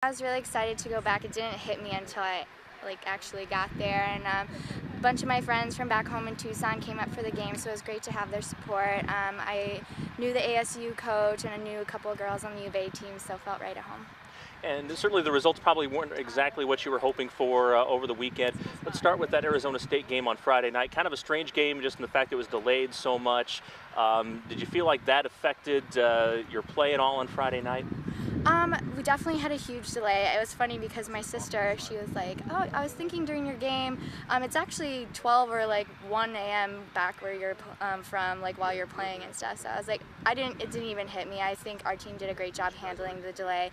I was really excited to go back. It didn't hit me until I actually got there, and a bunch of my friends from back home in Tucson came up for the game, so it was great to have their support. I knew the ASU coach, and I knew a couple of girls on the U of A team, so felt right at home. And certainly the results probably weren't exactly what you were hoping for over the weekend. Let's start with that Arizona State game on Friday night. Kind of a strange game just in the fact it was delayed so much. Did you feel like that affected your play at all on Friday night? We definitely had a huge delay. It was funny because my sister, she was like, "Oh, I was thinking during your game, it's actually 12 or 1 a.m. back where you're from, while you're playing and stuff." So I was like, it didn't even hit me. I think our team did a great job handling the delay.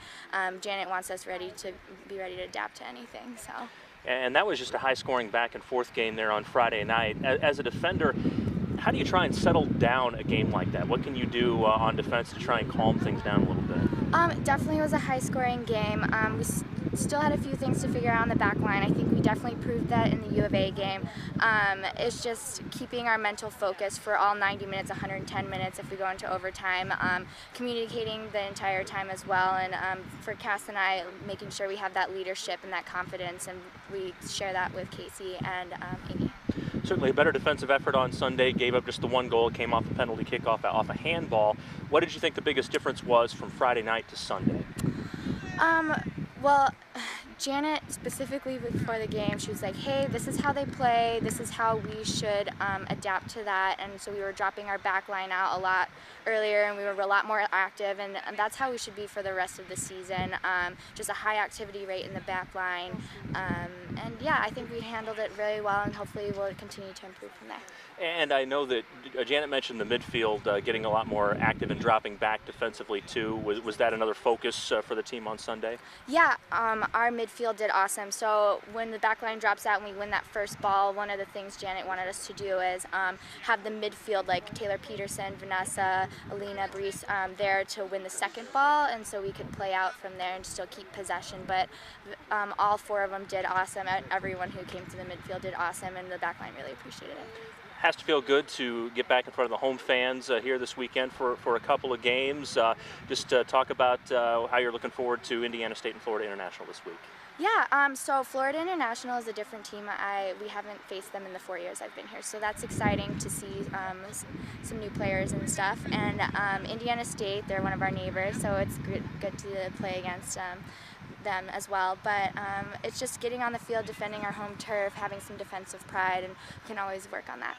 Janet wants us be ready to adapt to anything. So. And that was just a high-scoring back-and-forth game there on Friday night. As a defender, how do you try and settle down a game like that? What can you do on defense to try and calm things down a little bit? Definitely was a high-scoring game. We still had a few things to figure out on the back line. I think we definitely proved that in the U of A game. It's just keeping our mental focus for all 90 minutes, 110 minutes if we go into overtime, communicating the entire time as well, and for Cass and I, making sure we have that leadership and that confidence, and we share that with Casey and Amy. Certainly a better defensive effort on Sunday, gave up just the one goal. It came off a penalty kickoff off a handball. What did you think the biggest difference was from Friday night to Sunday? Well, Janet, specifically before the game, she was like, "Hey, this is how they play, this is how we should adapt to that," and so we were dropping our back line out a lot earlier, and we were a lot more active, and that's how we should be for the rest of the season. Just a high activity rate in the back line, and yeah, I think we handled it really well, and hopefully we'll continue to improve from there. And I know that Janet mentioned the midfield getting a lot more active and dropping back defensively too. Was that another focus for the team on Sunday? Yeah, our midfield did awesome. So when the back line drops out and we win that first ball, one of the things Janet wanted us to do is have the midfield, like Taylor Peterson, Vanessa, Alina, Brees, there to win the second ball, and so we could play out from there and still keep possession. But all four of them did awesome. Everyone who came to the midfield did awesome, and the back line really appreciated it. Has to feel good to get back in front of the home fans here this weekend for a couple of games. Just talk about how you're looking forward to Indiana State and Florida International this week. Yeah, so Florida International is a different team. We haven't faced them in the 4 years I've been here, so that's exciting to see some new players and stuff. And Indiana State, they're one of our neighbors, so it's good to play against them as well. But it's just getting on the field, defending our home turf, having some defensive pride, and we can always work on that.